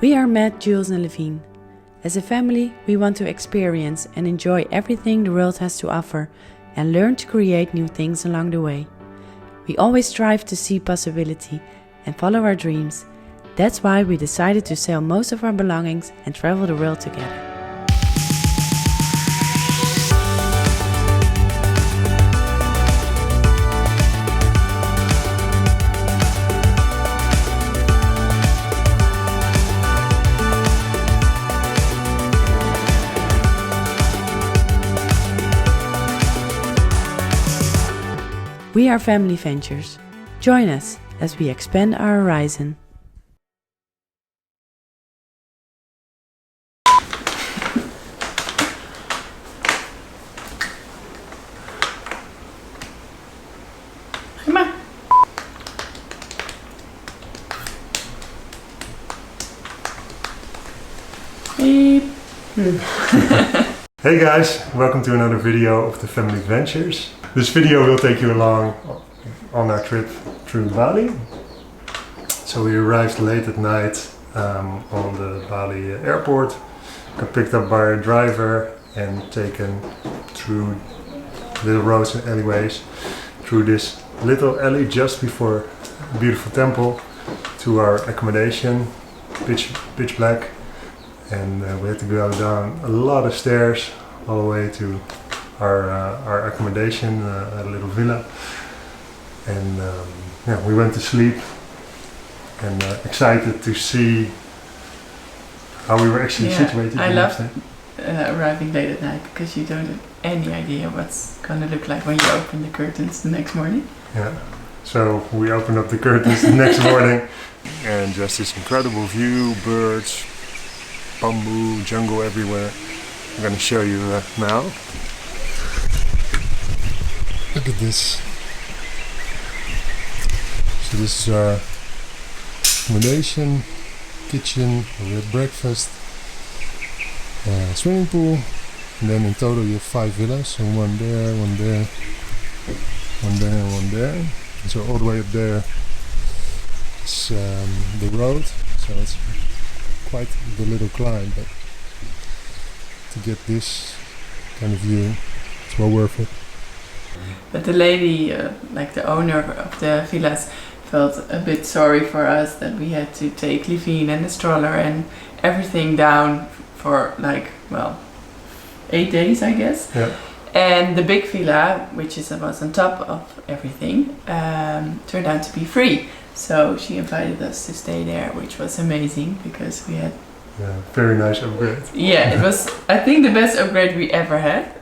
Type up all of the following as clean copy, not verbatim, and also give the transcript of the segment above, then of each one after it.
We are met Jules and Livine. As a family, we want to experience and enjoy everything the world has to offer and learn to create new things along the way. We always strive to see possibility and follow our dreams. That's why we decided to sell most of our belongings and travel the world together. We are Family Ventures. Join us as we expand our horizon. Prima. Beep. Hey guys, welcome to another video of the Family Ventures. This video will take you along on our trip through Bali. So we arrived late at night on the Bali airport, got picked up by a driver and taken through little roads and alleyways, through this little alley just before a beautiful temple to our accommodation, pitch black. And we had to go down a lot of stairs all the way to our accommodation, a little villa. And yeah, we went to sleep and excited to see how we were actually situated. I love arriving late at night because you don't have any idea what's gonna look like when you open the curtains the next morning. Yeah, so we opened up the curtains the next morning and just this incredible view, birds, bamboo, jungle everywhere. I'm gonna show you now. Look at this. So this is our accommodation, kitchen, we had breakfast, swimming pool, and then in total you have 5 villas, so one there, one there, one there, and one there. And so all the way up there is the road, so it's quite the little climb, but to get this kind of view, it's well worth it. But the lady, like the owner of the villas, felt a bit sorry for us that we had to take Livine and the stroller and everything down for like, well, 8 days, I guess. Yeah. And the big villa, which was on top of everything, turned out to be free. So she invited us to stay there, which was amazing because we had... Yeah, very nice upgrade. Yeah, it was, I think, the best upgrade we ever had.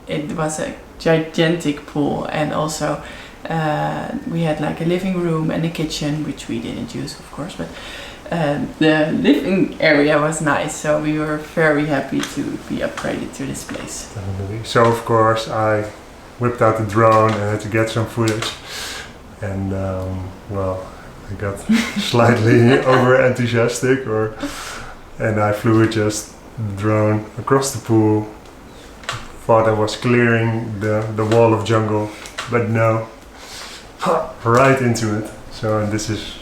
It was a gigantic pool, and also we had like a living room and a kitchen, which we didn't use, of course, but the living area was nice, so we were very happy to be upgraded to this place. Definitely. So of course I whipped out the drone and had to get some footage, and well, I got slightly over enthusiastic, and I flew just the drone across the pool. Thought I was clearing the wall of jungle, but no, right into it. So and this is,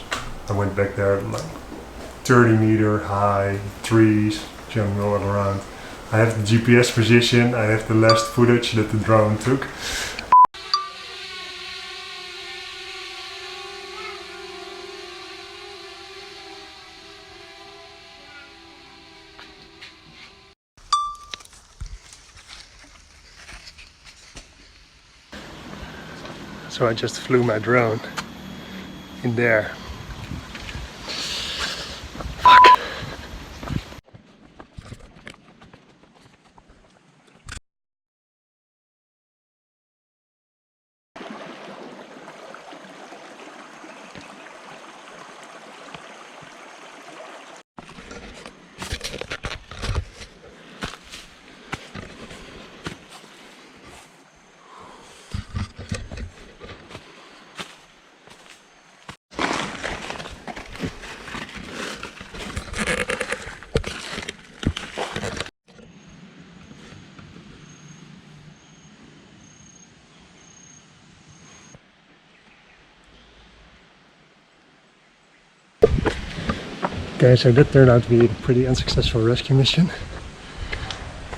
I went back there like 30-meter high trees, jungle all around. I have the GPS position, I have the last footage that the drone took. So I just flew my drone in there. Fuck. Okay, so that turned out to be a pretty unsuccessful rescue mission,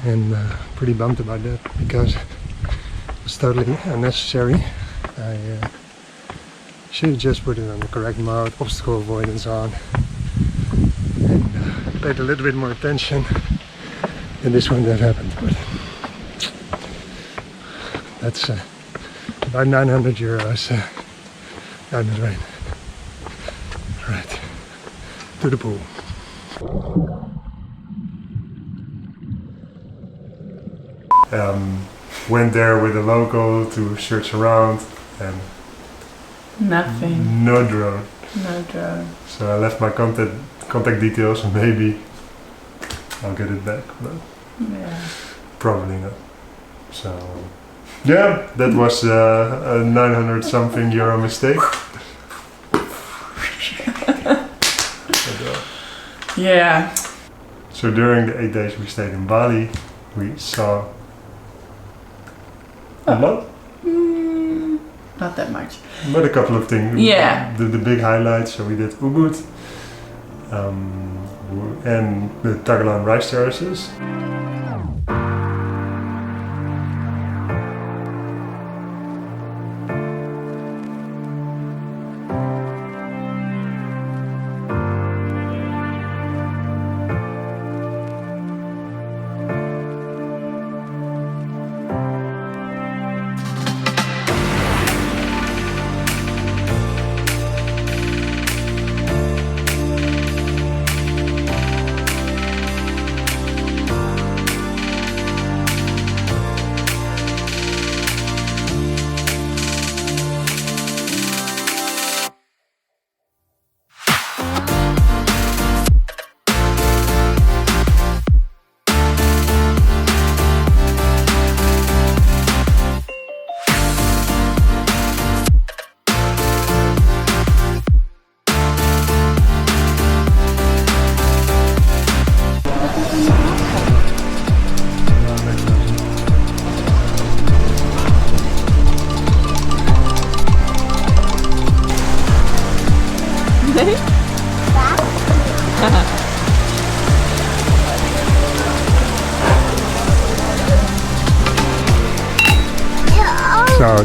and pretty bummed about that because it was totally unnecessary. I should have just put it on the correct mode, obstacle avoidance on, and paid a little bit more attention, and this wouldn't have happened. But that's about 900 euros down the drain. Right, to the pool. Went there with a local to search around, and Nothing. no drone. No drone. So I left my contact details, and maybe I'll get it back, but Yeah. probably not. So yeah, that was a 900 something euro mistake. Yeah. So during the 8 days we stayed in Bali, we saw a lot, Not that much. but a couple of things. Yeah. The big highlights. So we did Ubud and the Tagalan rice terraces. So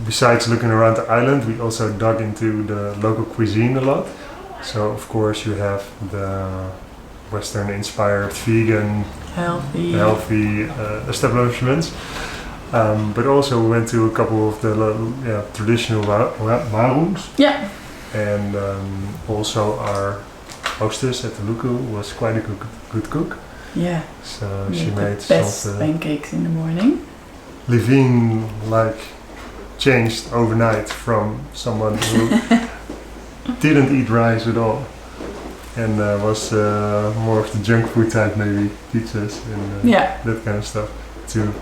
besides looking around the island, we also dug into the local cuisine a lot. So of course you have the Western-inspired vegan, healthy establishments, but also we went to a couple of the traditional warungs. Yeah. And also our hostess at the Luku was quite a good cook. Yeah. So We she had made the best some pancakes in the morning. Livine changed overnight from someone who didn't eat rice at all and was more of the junk food type, maybe pizzas and that kind of stuff, to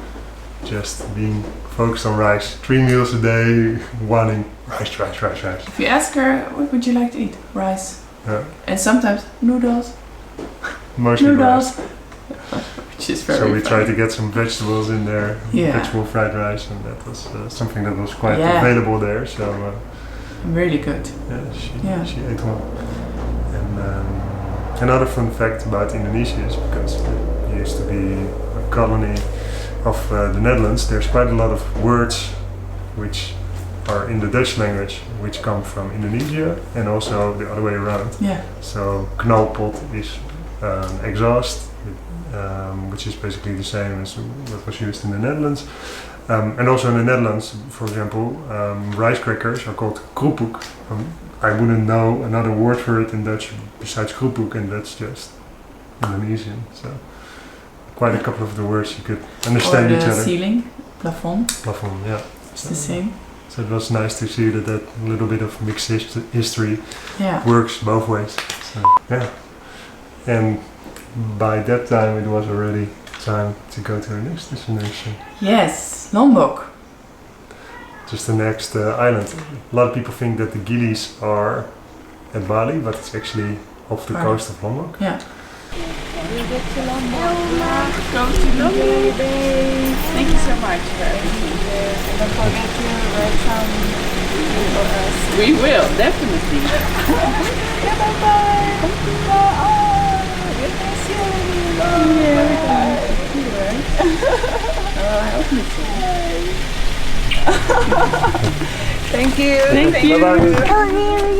just being focused on rice. 3 meals a day, wanting rice. If you ask her, what would you like to eat? Rice. Yeah. And sometimes noodles. Mostly rice. Which is very So we funny. tried to get some vegetables in there, Yeah. vegetable fried rice, and that was something that was quite Yeah. available there. So Really good. Yeah, she ate one. And another fun fact about Indonesia is because it used to be a colony of the Netherlands, there's quite a lot of words which are in the Dutch language which come from Indonesia and also the other way around. Yeah. So knalpot is exhaust, which is basically the same as what was used in the Netherlands. And also in the Netherlands, for example, rice crackers are called kroephoek. I wouldn't know another word for it in Dutch besides kroephoek, and that's just Indonesian. So quite a couple of the words you could understand each Or the other. ceiling, plafond. Plafond, yeah. It's the same. So it was nice to see that little bit of mixed history Yeah. works both ways. So, yeah. And by that time it was already time to go to our next destination. Yes, Lombok. Just the next island. A lot of people think that the Gili's are at Bali, but it's actually off the Right. coast of Lombok. Yeah. We get to Lombok. Go to Lombok. Thank you so much for everything. Don't forget to write some for us. We will, definitely. Yeah, bye-bye. Thank you. Thank you. Bye-bye.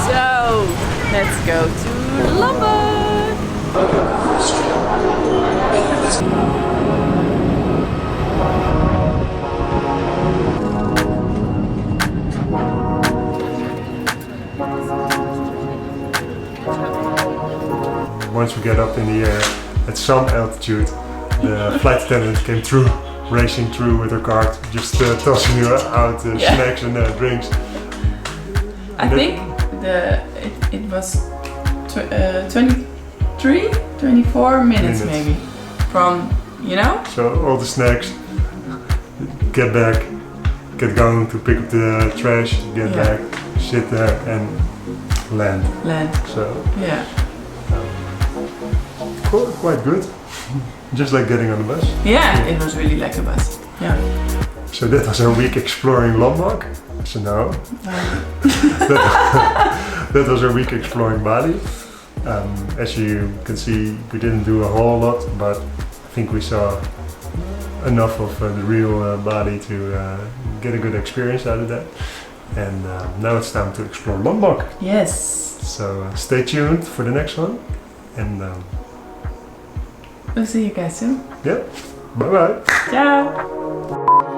So, let's go to Lombok. Once we get up in the air at some altitude, the flight attendant came through, racing through with her cart, just tossing you out snacks and drinks. I think it was 23, 24 minutes maybe from, you know? So all the snacks, get back, get going to pick up the trash, get back, sit there and land. So Yeah. quite good. Just like getting on the bus. Yeah, it was really like a bus. Yeah. So that was our week exploring Lombok. So now that was our week exploring Bali. As you can see, we didn't do a whole lot, but I think we saw enough of the real Bali to get a good experience out of that. And now it's time to explore Lombok. Yes. So stay tuned for the next one. And We'll see you guys soon. yeah, bye bye. Ciao.